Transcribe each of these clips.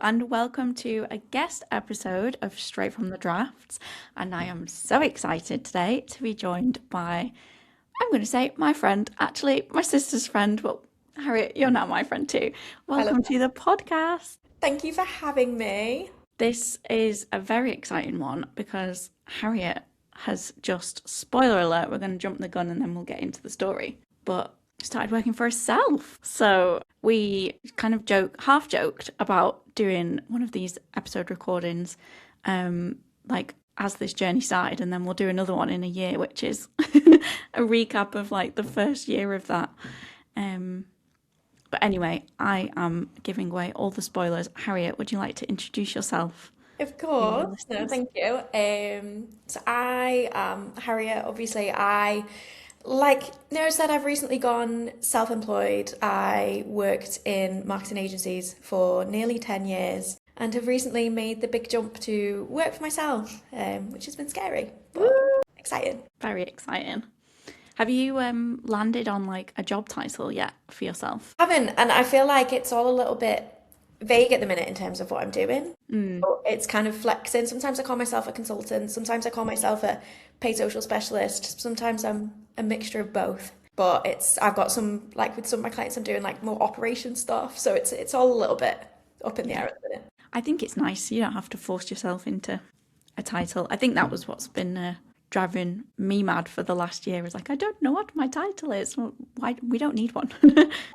and welcome to a guest episode of Straight from the Drafts. And I am so excited today to be joined by, I'm going to say my friend, actually my sister's friend. Well, Harriet, you're now my friend too. I love Welcome that. to the podcast. Thank you for having me. This is a very exciting one because Harriet has just, spoiler alert, we're going to jump the gun and then we'll get into the story. But started working for herself. So we kind of half joked about doing one of these episode recordings, like as this journey started, and then we'll do another one in a year, which is a recap of like the first year of that. But anyway, I am giving away all the spoilers. Harriet, would you like to introduce yourself Of to the course. No, listeners? thank you. So I am Harriet. Obviously, like Nora said, I've recently gone self-employed. I worked in marketing agencies for nearly 10 years and have recently made the big jump to work for myself, which has been scary, but Woo! exciting. Very exciting. Have you landed on like a job title yet for yourself? Haven't, and I feel like it's all a little bit vague at the minute in terms of what I'm doing. Mm. So it's kind of flexing. Sometimes I call myself a consultant, sometimes I call myself a paid social specialist, sometimes I'm a mixture of both. But I've got some, like with some of my clients, I'm doing like more operation stuff. So it's all a little bit up in the Yeah. air at the minute. I think it's nice. You don't have to force yourself into a title. I think that was what's been driving me mad for the last year. Is like I don't know what my title is. Well, why we don't need one.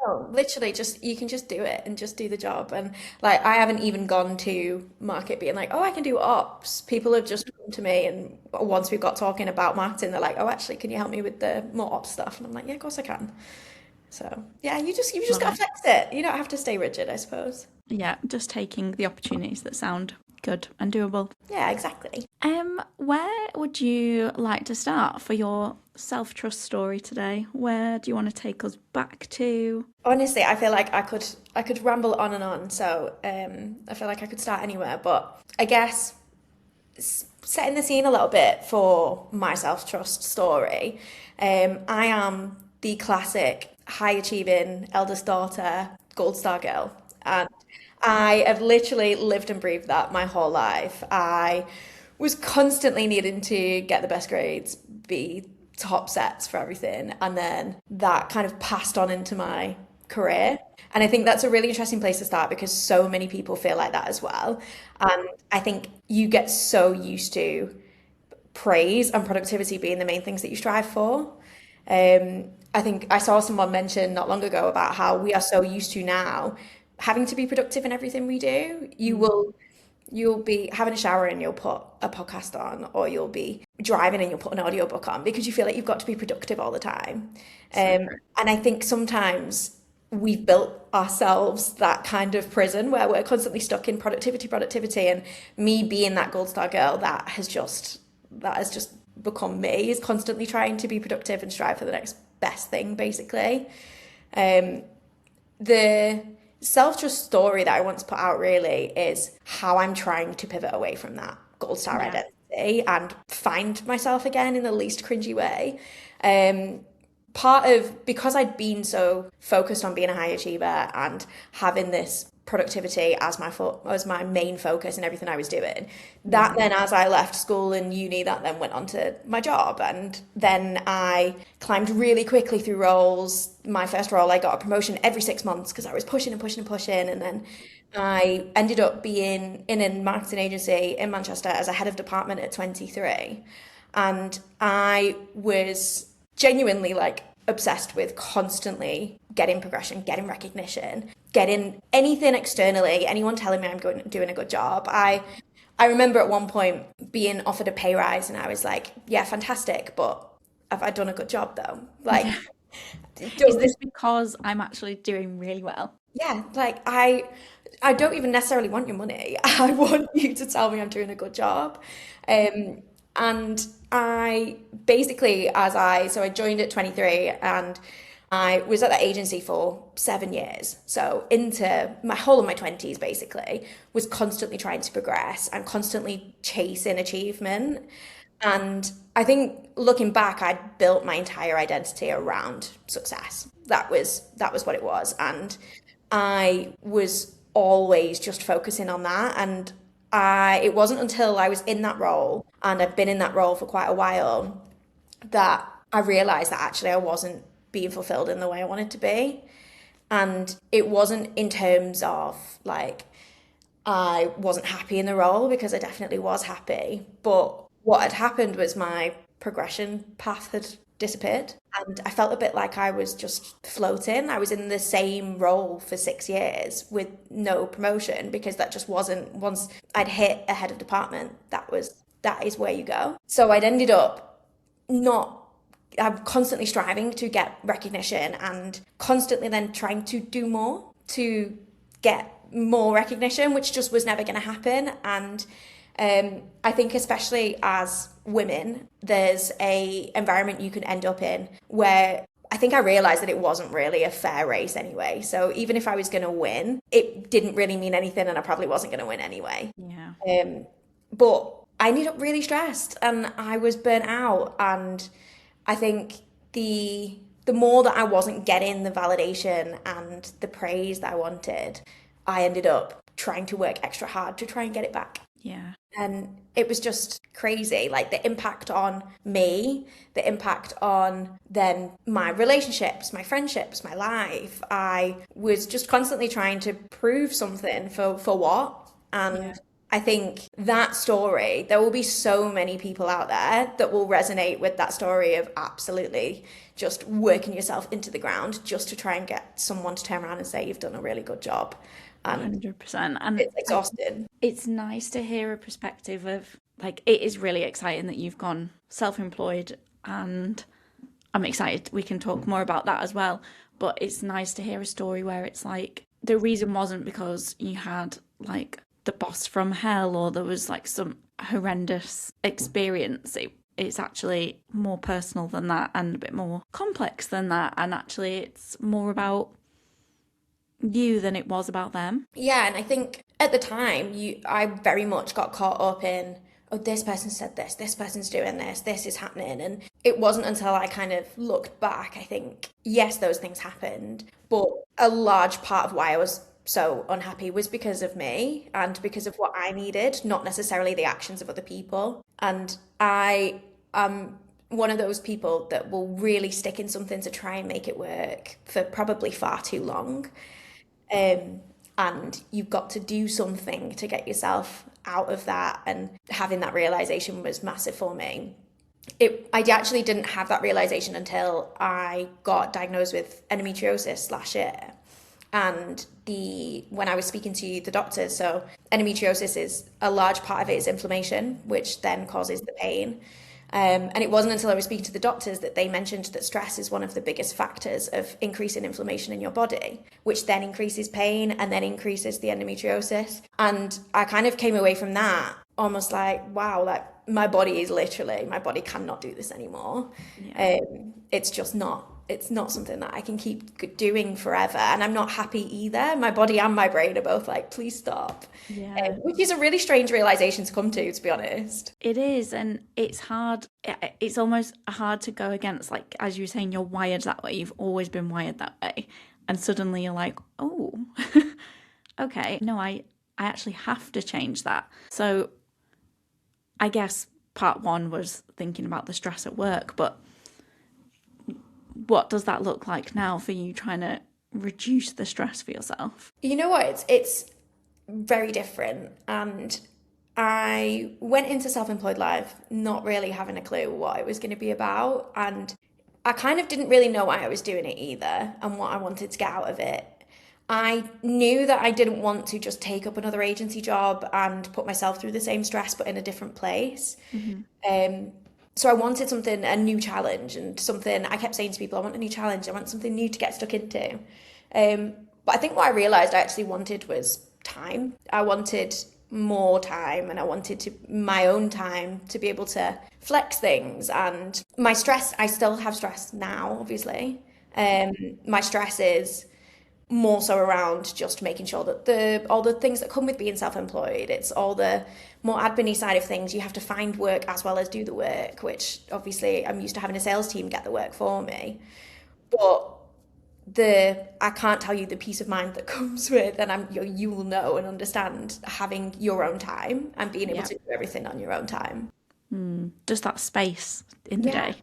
Oh, literally just you can just do it and just do the job. And like I haven't even gone to market being like, oh, I can do ops. People have just come to me and once we got talking about marketing, they're like, oh, actually, can you help me with the more ops stuff? And I'm like, yeah, of course I can. So yeah, you just Love gotta it. flex it. You don't have to stay rigid, I suppose. Yeah, just taking the opportunities that sound good and doable. Yeah, exactly. Where would you like to start for your self-trust story today? Where do you want to take us back to? Honestly, I feel like I could ramble on and on. So I feel like I could start anywhere, but I guess setting the scene a little bit for my self-trust story. I am the classic high achieving eldest daughter, gold star girl. And I have literally lived and breathed that my whole life. I was constantly needing to get the best grades, be top sets for everything. And then that kind of passed on into my career. And I think that's a really interesting place to start because so many people feel like that as well. And I think you get so used to praise and productivity being the main things that you strive for. I think I saw someone mention not long ago about how we are so used to now having to be productive in everything we do. You'll be having a shower and you'll put a podcast on, or you'll be driving and you'll put an audiobook on because you feel like you've got to be productive all the time. So true. And I think sometimes we've built ourselves that kind of prison where we're constantly stuck in productivity, productivity. And me being that gold star girl, that has just become me, is constantly trying to be productive and strive for the next best thing, basically. Um, the self-trust story that I want to put out really is how I'm trying to pivot away from that gold star Yeah. identity and find myself again in the least cringy way. Part of because I'd been so focused on being a high achiever and having this productivity as my main focus in everything I was doing, that then as I left school and uni, that then went on to my job, and then I climbed really quickly through roles. My first role, I got a promotion every 6 months because I was pushing and pushing and pushing, and then I ended up being in a marketing agency in Manchester as a head of department at 23, and I was genuinely like obsessed with constantly getting progression, getting recognition, getting anything externally, anyone telling me I'm doing a good job. I remember at one point being offered a pay rise and I was like, yeah, fantastic, but have I done a good job though? Like, Yeah. Is does this this, because I'm actually doing really well? yeah, like I don't even necessarily want your money. I want you to tell me I'm doing a good job. And I basically, so I joined at 23 and I was at that agency for 7 years. So into my whole of my 20s, basically, was constantly trying to progress and constantly chasing achievement. And I think looking back, I'd built my entire identity around success. That was what it was. And I was always just focusing on that. And it wasn't until I was in that role, and I'd been in that role for quite a while, that I realized that actually I wasn't being fulfilled in the way I wanted to be. And it wasn't in terms of like I wasn't happy in the role, because I definitely was happy. But what had happened was my progression path had disappeared. And I felt a bit like I was just floating. I was in the same role for 6 years with no promotion, because that just wasn't, once I'd hit a head of department, that is where you go. So I'd ended up not I'm constantly striving to get recognition, and constantly then trying to do more to get more recognition, which just was never going to happen. And I think especially as women, there's a environment you can end up in where I think I realized that it wasn't really a fair race anyway. So even if I was going to win, it didn't really mean anything, and I probably wasn't going to win anyway. Yeah. But I ended up really stressed, and I was burnt out. And I think the more that I wasn't getting the validation and the praise that I wanted, I ended up trying to work extra hard to try and get it back. Yeah. And it was just crazy, like the impact on me, the impact on then my relationships, my friendships, my life. I was just constantly trying to prove something for what. And yeah. I think that story, there will be so many people out there that will resonate with that story of absolutely just working yourself into the ground just to try and get someone to turn around and say you've done a really good job. 100%. And it's exhausting. It's nice to hear a perspective of, like, it is really exciting that you've gone self-employed, and I'm excited we can talk more about that as well. But it's nice to hear a story where it's like the reason wasn't because you had like the boss from hell, or there was like some horrendous experience. It's actually more personal than that, and a bit more complex than that. And actually it's more about you than it was about them. Yeah, and I think at the time I very much got caught up in, oh, this person said this person's doing this is happening. And it wasn't until I kind of looked back, I think, yes, those things happened, but a large part of why I was so unhappy was because of me and because of what I needed, not necessarily the actions of other people. And I am one of those people that will really stick in something to try and make it work for probably far too long. And you've got to do something to get yourself out of that. And having that realization was massive for me. I actually didn't have that realization until I got diagnosed with endometriosis last year. And when I was speaking to the doctors, so endometriosis is a large part of it is inflammation, which then causes the pain. And it wasn't until I was speaking to the doctors that they mentioned that stress is one of the biggest factors of increasing inflammation in your body, which then increases pain and then increases the endometriosis. And I kind of came away from that almost like, wow, like my body cannot do this anymore. Yeah. It's not something that I can keep doing forever. And I'm not happy either. My body and my brain are both like, please stop. Yeah. Which is a really strange realization to come to be honest. It is. And it's hard. It's almost hard to go against, like, as you were saying, you're wired that way. You've always been wired that way. And suddenly you're like, oh, okay, no, I actually have to change that. So I guess part one was thinking about the stress at work, but what does that look like now for you trying to reduce the stress for yourself? You know what? It's very different. And I went into self-employed life not really having a clue what it was going to be about. And I kind of didn't really know why I was doing it either and what I wanted to get out of it. I knew that I didn't want to just take up another agency job and put myself through the same stress but in a different place. Mm-hmm. So I wanted a new challenge, and something I kept saying to people, I want a new challenge, I want something new to get stuck into. But I think what I realised I actually wanted was time. I wanted more time, and I wanted my own time to be able to flex things. And my stress, I still have stress now, obviously. My stress is more so around just making sure that all the things that come with being self-employed, it's all the more admin-y side of things. You have to find work as well as do the work, which obviously I'm used to having a sales team get the work for me. But I can't tell you the peace of mind that comes with, and you will know and understand having your own time and being able Yeah. to do everything on your own time. Just that space in the Yeah. day.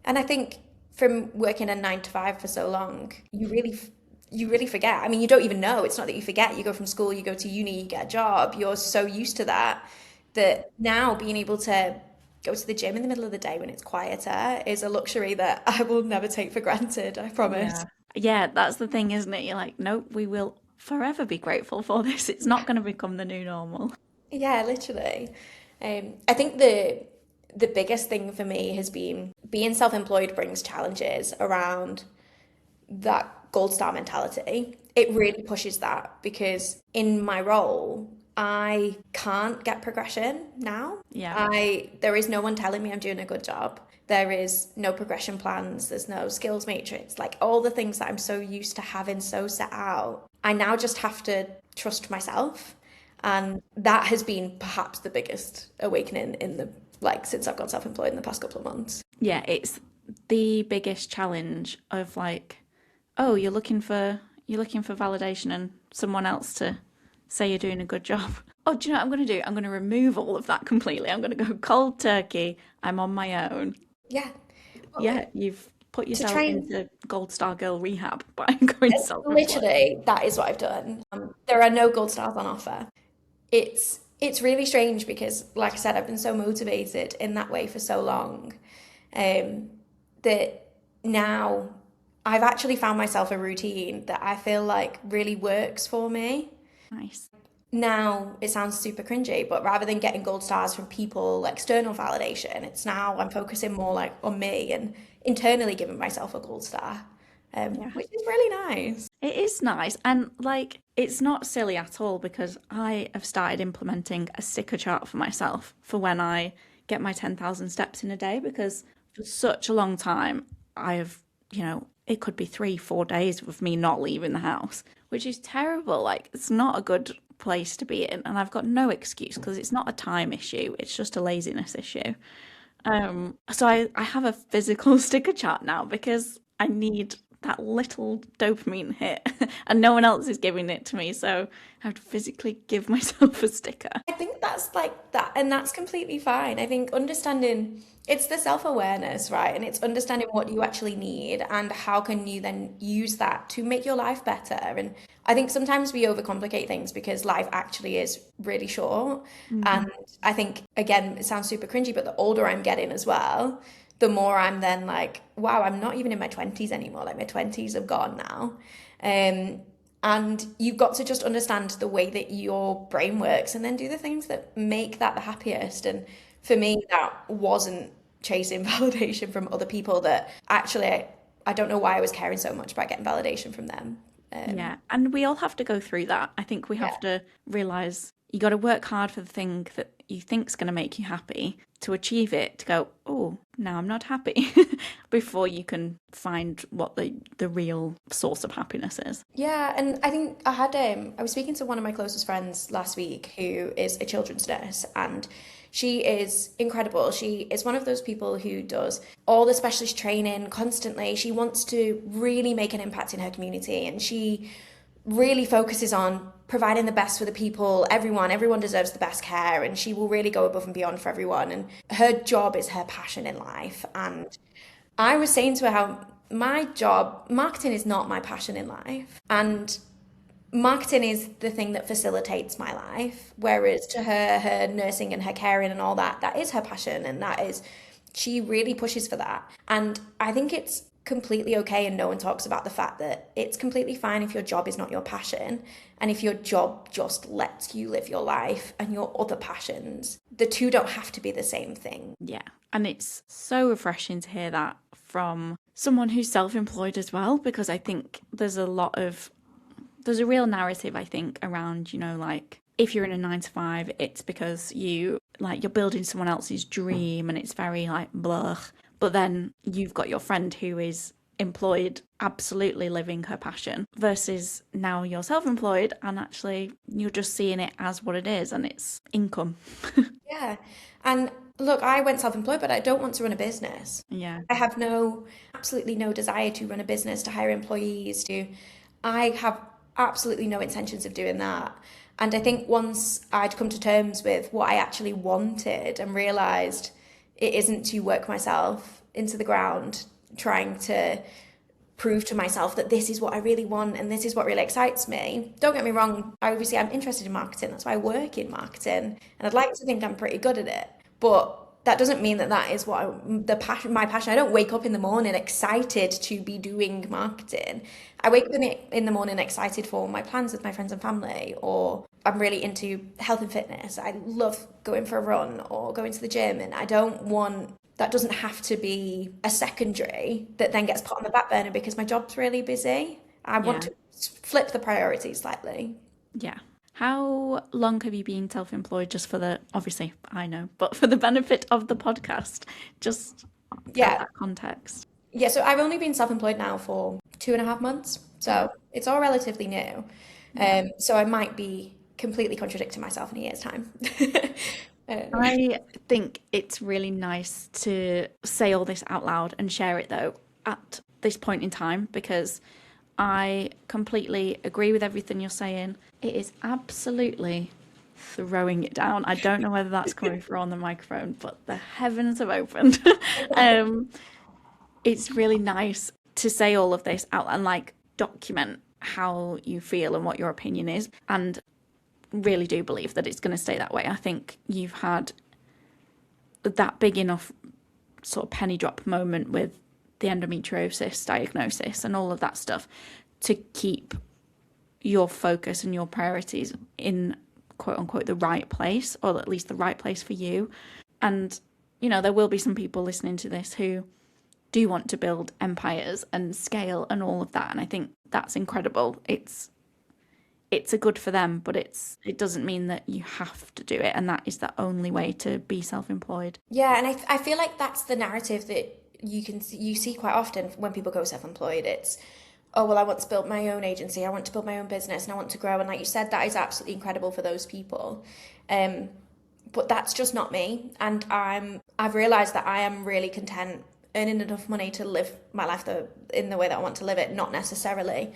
And I think from working a 9 to 5 for so long, you really forget. I mean, you don't even know. It's not that you forget. You go from school, you go to uni, you get a job. You're so used to that that now being able to go to the gym in the middle of the day when it's quieter is a luxury that I will never take for granted, I promise. Yeah. Yeah, that's the thing, isn't it? You're like, nope, we will forever be grateful for this. It's not going to become the new normal. Yeah, literally. I think the biggest thing for me has been being self-employed brings challenges around that gold star mentality. It really pushes that because in my role, I can't get progression now. Yeah. There is no one telling me I'm doing a good job. There is no progression plans, there's no skills matrix, like all the things that I'm so used to having so set out. I now just have to trust myself. And that has been perhaps the biggest awakening in the like since I've gone self-employed in the past couple of months. Yeah, it's the biggest challenge of like, oh, you're looking for validation and someone else to say you're doing a good job. Oh, do you know what I'm going to do? I'm going to remove all of that completely. I'm going to go cold turkey. I'm on my own. Yeah. Well, Yeah, you've put to yourself try and into Gold Star Girl rehab by going self-employed. literally, that is what I've done. There are no gold stars on offer. It's really strange because, like I said, I've been so motivated in that way for so long, um, that now I've actually found myself a routine that I feel like really works for me. Nice. Now it sounds super cringy, but rather than getting gold stars from people, like external validation, it's now I'm focusing more like on me and internally giving myself a gold star, Yeah. which is really nice. It is nice. And like, it's not silly at all because I have started implementing a sticker chart for myself for when I get my 10,000 steps in a day because for such a long time, I have, it could be 3, 4 days of me not leaving the house, which is terrible. Like, it's not a good place to be in. And I've got no excuse because it's not a time issue, it's just a laziness issue. So I have a physical sticker chart now because I need that little dopamine hit and no one else is giving it to me. So I have to physically give myself a sticker. I think that's like that, and that's completely fine. I think understanding it's the self-awareness, right? And it's understanding what you actually need and how can you then use that to make your life better. And I think sometimes we overcomplicate things because life actually is really short. And I think, again, it sounds super cringy, but the older I'm getting as well, the more I'm then like, wow, I'm not even in my 20s anymore. Like my 20s have gone now. Um, and you've got to just understand the way that your brain works and then do the things that make that the happiest. And for me, that wasn't chasing validation from other people that actually I don't know why I was caring so much about getting validation from them. Yeah. And we all have to go through that. I think we Yeah. have to realize you got to work hard for the thing that you think's going to make you happy to achieve it, to go, oh, now I'm not happy before you can find what the real source of happiness is. Yeah, and I think I was speaking to one of my closest friends last week who is a children's nurse, and she is incredible. She is one of those people who does all the specialist training constantly. She wants to really make an impact in her community, and she really focuses on providing the best for the people, everyone deserves the best care, and she will really go above and beyond for everyone, and her job is her passion in life. And I was saying to her how my job, marketing is not my passion in life. And marketing is the thing that facilitates my life. Whereas to her, her nursing and her caring and all that, that is her passion. And that is, she really pushes for that. And I think it's completely okay. And no one talks about the fact that it's completely fine if your job is not your passion. And if your job just lets you live your life and your other passions, the two don't have to be the same thing. Yeah. And it's so refreshing to hear that from someone who's self-employed as well, because I think there's a real narrative, I think, around, like if you're in a 9 to 5, it's because you're building someone else's dream and it's very like blah. But then you've got your friend who is employed, absolutely living her passion, versus now you're self-employed and actually you're just seeing it as what it is and it's income. Yeah. And Look, I went self-employed, but I don't want to run a business. Yeah. I have absolutely no desire to run a business, to hire employees, I have absolutely no intentions of doing that. And I think once I'd come to terms with what I actually wanted and realized it isn't to work myself into the ground, trying to prove to myself that this is what I really want and this is what really excites me. Don't get me wrong, I'm interested in marketing. That's why I work in marketing, and I'd like to think I'm pretty good at it. But that doesn't mean that that is my passion. I don't wake up in the morning excited to be doing marketing. I wake up in the morning excited for my plans with my friends and family, or I'm really into health and fitness. I love going for a run or going to the gym, and that doesn't have to be a secondary that then gets put on the back burner because my job's really busy. I want Yeah. to flip the priorities slightly. Yeah. How long have you been self-employed, just for the, obviously, I know, but for the benefit of the podcast, just for Yeah, that context? yeah. So I've only been self-employed now for 2.5 months, so it's all relatively new. Yeah. So I might be completely contradicting myself in a year's time. I think it's really nice to say all this out loud and share it, though, at this point in time, because I completely agree with everything you're saying. It is absolutely throwing it down. I don't know whether that's coming through on the microphone, but the heavens have opened. um, it's really nice to say all of this out and like document how you feel and what your opinion is. And really do believe that it's going to stay that way. I think you've had that big enough sort of penny drop moment with the endometriosis diagnosis and all of that stuff to keep your focus and your priorities in quote unquote the right place, or at least the right place for you. And, you know, there will be some people listening to this who do want to build empires and scale and all of that. And I think that's incredible. It's a good for them, but it doesn't mean that you have to do it, and that is the only way to be self-employed. Yeah, and I feel like that's the narrative that you see quite often when people go self-employed. It's, oh well, I want to build my own agency, I want to build my own business, and I want to grow. And like you said, that is absolutely incredible for those people. But that's just not me, and I've realized that I am really content earning enough money to live my life in the way that I want to live it, not necessarily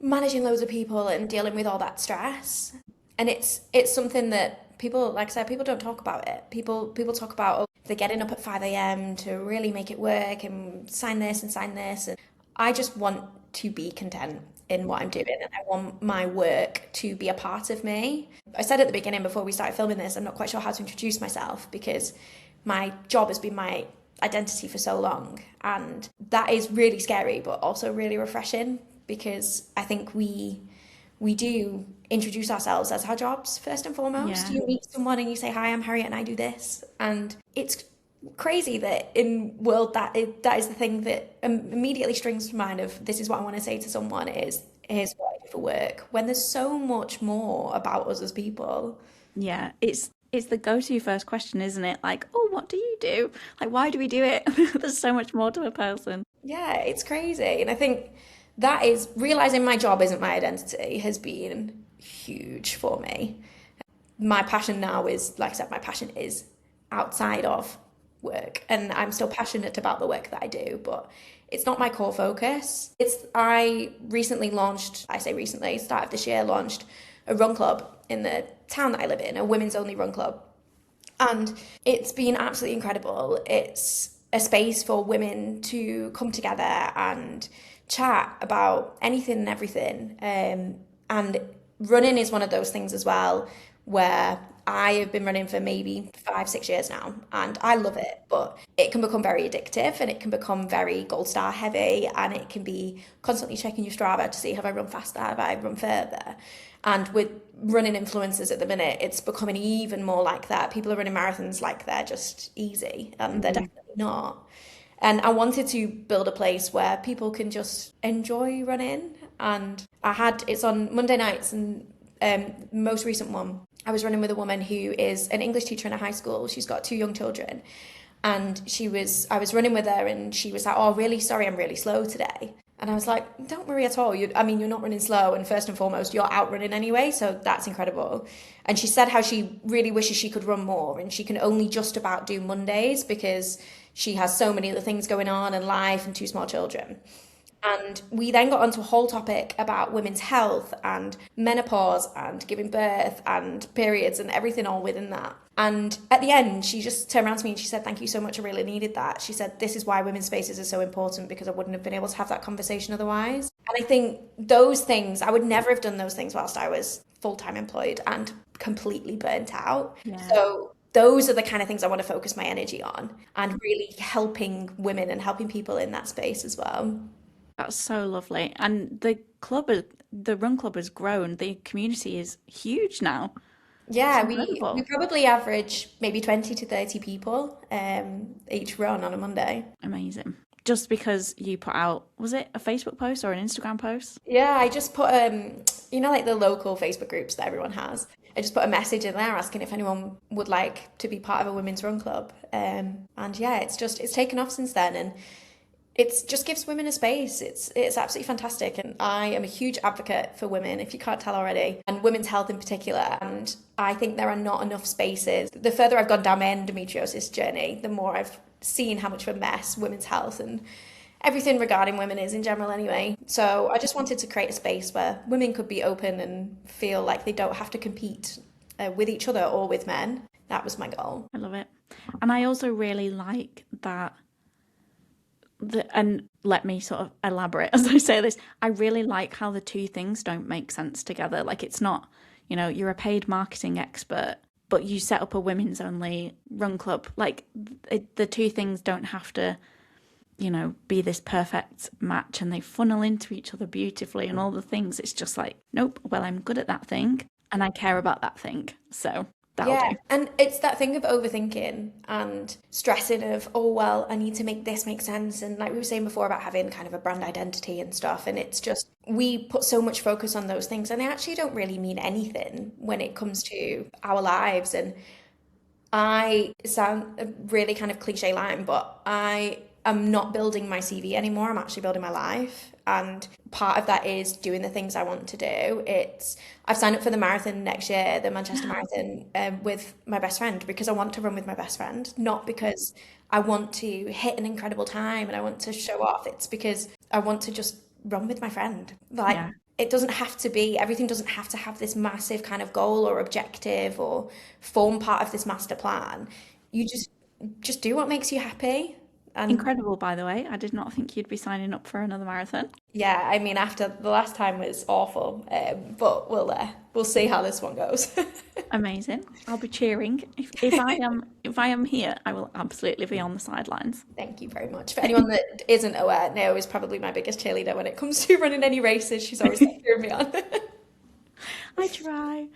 managing loads of people and dealing with all that stress. And it's something that people, like I said, people don't talk about it. People talk about, oh, they're getting up at 5 a.m. to really make it work and sign this and sign this. And I just want to be content in what I'm doing, and I want my work to be a part of me. I said at the beginning before we started filming this, I'm not quite sure how to introduce myself because my job has been my identity for so long, and that is really scary but also really refreshing, because I think we do introduce ourselves as our jobs first and foremost. Yeah. You meet someone and you say, "Hi, I'm Harriet and I do this," and it's crazy that in world that is the thing that immediately strings to mind of this is what I want to say to someone is here's what I do for work, when there's so much more about us as people. Yeah, it's the go-to first question, isn't it? Like, oh, what do you do? Like, why do we do it? There's so much more to a person. Yeah, it's crazy. And I think that is realizing my job isn't my identity has been huge for me. My passion now is, like I said, my passion is outside of work, and I'm still passionate about the work that I do, but it's not my core focus. I recently launched, I say recently, start of this year, launched a run club in the town that I live in, a women's only run club. And it's been absolutely incredible. It's a space for women to come together and chat about anything and everything. And running is one of those things as well, where I have been running for maybe 5, 6 years now, and I love it, but it can become very addictive and it can become very gold star heavy, and it can be constantly checking your Strava to see have I run faster, have I run further. And with running influencers at the minute, it's becoming even more like that. People are running marathons like they're just easy, and they're definitely not. And I wanted to build a place where people can just enjoy running. And it's on Monday nights, and most recent one, I was running with a woman who is an English teacher in a high school. She's got 2 young children. And I was running with her, and she was like, "Oh, really sorry, I'm really slow today." And I was like, don't worry at all. You're not running slow. And first and foremost, you're out running anyway. So that's incredible. And she said how she really wishes she could run more. And she can only just about do Mondays because she has so many other things going on and life and two small children. And we then got onto a whole topic about women's health and menopause and giving birth and periods and everything all within that. And at the end, she just turned around to me and she said, thank you so much. I really needed that. She said, this is why women's spaces are so important because I wouldn't have been able to have that conversation otherwise. And I think those things, I would never have done those things whilst I was full-time employed and completely burnt out. Yeah. So those are the kind of things I want to focus my energy on and really helping women and helping people in that space as well. That's so lovely. And the run club has grown. The community is huge now. It's Yeah, we incredible. probably average maybe 20 to 30 people each run on a Monday. Amazing. Just because you put out, was it a Facebook post or an Instagram post? Yeah, I just put like the local Facebook groups that everyone has. I just put a message in there asking if anyone would like to be part of a women's run club. And yeah, it's taken off since then, and it just gives women a space. It's absolutely fantastic, and I am a huge advocate for women, if you can't tell already, and women's health in particular. And I think there are not enough spaces. The further I've gone down my endometriosis journey, the more I've seen how much of a mess women's health and everything regarding women is in general anyway. So I just wanted to create a space where women could be open and feel like they don't have to compete with each other or with men. That was my goal. I love it. And I also really like that and let me sort of elaborate as I say this. I really like how the two things don't make sense together. Like it's not, you're a paid marketing expert, but you set up a women's only run club. Like the two things don't have to, be this perfect match and they funnel into each other beautifully and all the things. It's just like, nope, well, I'm good at that thing and I care about that thing. So that'll Yeah, do. and it's that thing of overthinking and stressing of, oh, well, I need to make this make sense. And like we were saying before about having kind of a brand identity and stuff. And it's just, we put so much focus on those things and they actually don't really mean anything when it comes to our lives. And I sound a really kind of cliche line, but I am not building my CV anymore. I'm actually building my life. And part of that is doing the things I want to do. I've signed up for the marathon next year, the Manchester Marathon, with my best friend because I want to run with my best friend, not because I want to hit an incredible time and I want to show off. It's because I want to just run with my friend. Like, Yeah. it doesn't have to be, everything doesn't have to have this massive kind of goal or objective or form part of this master plan. You just do what makes you happy. And Incredible, by the way. I did not think you'd be signing up for another marathon. yeah, I mean, after the last time was awful, but we'll see how this one goes. Amazing. I'll be cheering. If I am here, I will absolutely be on the sidelines. Thank you very much. For anyone that isn't aware, Nao is probably my biggest cheerleader when it comes to running any races. She's always like cheering me on. I try.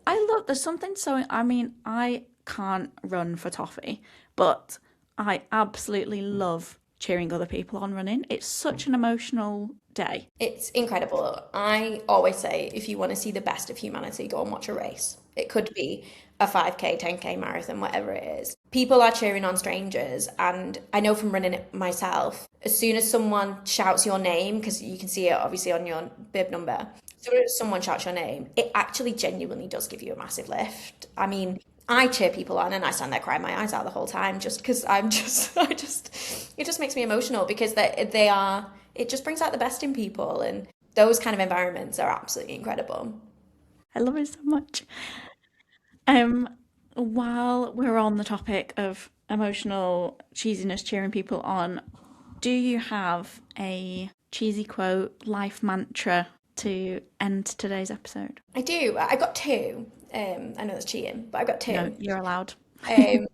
I love there's something so I can't run for toffee, but I absolutely love cheering other people on running. It's such an emotional day. It's incredible. I always say if you want to see the best of humanity, go and watch a race. It could be a 5K, 10K marathon, whatever it is. People are cheering on strangers. And I know from running it myself, as soon as someone shouts your name, because you can see it obviously on your bib number, as soon as someone shouts your name, it actually genuinely does give you a massive lift. I mean, I cheer people on and I stand there crying my eyes out the whole time just because it just makes me emotional because it just brings out the best in people, and those kind of environments are absolutely incredible. I love it so much. Um, while we're on the topic of emotional cheesiness cheering people on, do you have a cheesy quote, life mantra to end today's episode? I do. I got two. I know that's cheating, but I got No, two. you're allowed. Um,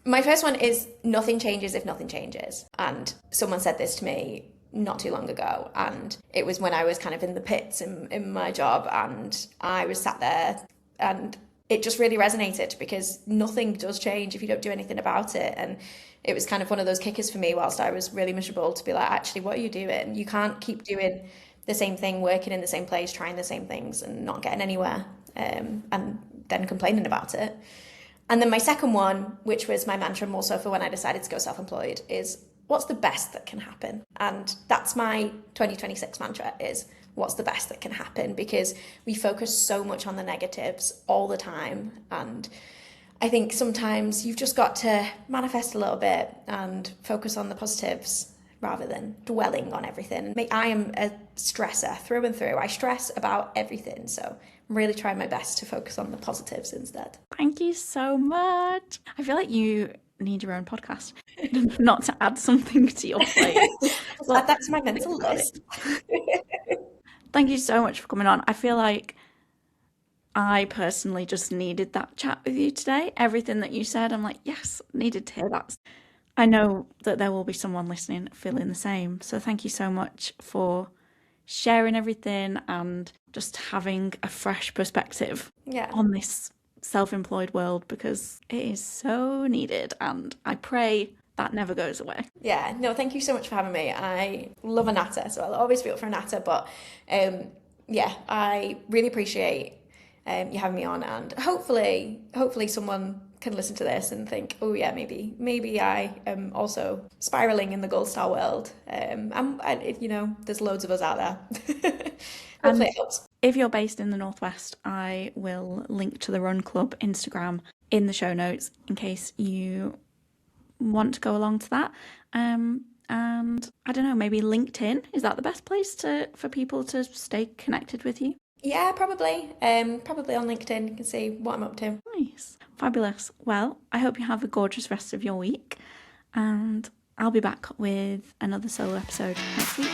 my first one is nothing changes if nothing changes. And someone said this to me not too long ago. And it was when I was kind of in the pits in my job and I was sat there and it just really resonated because nothing does change if you don't do anything about it. And it was kind of one of those kickers for me whilst I was really miserable to be like, actually, what are you doing? You can't keep doing the same thing, working in the same place, trying the same things and not getting anywhere, and then complaining about it. And then my second one, which was my mantra more so for when I decided to go self-employed, is what's the best that can happen? And that's my 2026 mantra is what's the best that can happen, because we focus so much on the negatives all the time. And I think sometimes you've just got to manifest a little bit and focus on the positives rather than dwelling on everything. I am a stressor through and through. I stress about everything. So I'm really trying my best to focus on the positives instead. Thank you so much. I feel like you need your own podcast, not to add something to your plate. Add that to my mental list. Thank you so much for coming on. I feel like I personally just needed that chat with you today. Everything that you said, I'm like, yes, needed to hear that. I know that there will be someone listening feeling the same. So thank you so much for sharing everything and just having a fresh perspective on this self-employed world, because it is so needed, and I pray that never goes away. Yeah, no, thank you so much for having me. I love a natter, so I'll always be up for a natter, but I really appreciate you having me on, and hopefully someone can listen to this and think, oh yeah, maybe I am also spiraling in the gold star world. There's loads of us out there. Hopefully it helps. If you're based in the Northwest, I will link to the Run Club Instagram in the show notes in case you want to go along to that. And I don't know, maybe LinkedIn, is that the best place for people to stay connected with you? Yeah, probably. Probably on LinkedIn. You can see what I'm up to. Nice. Fabulous. Well, I hope you have a gorgeous rest of your week, and I'll be back with another solo episode next week.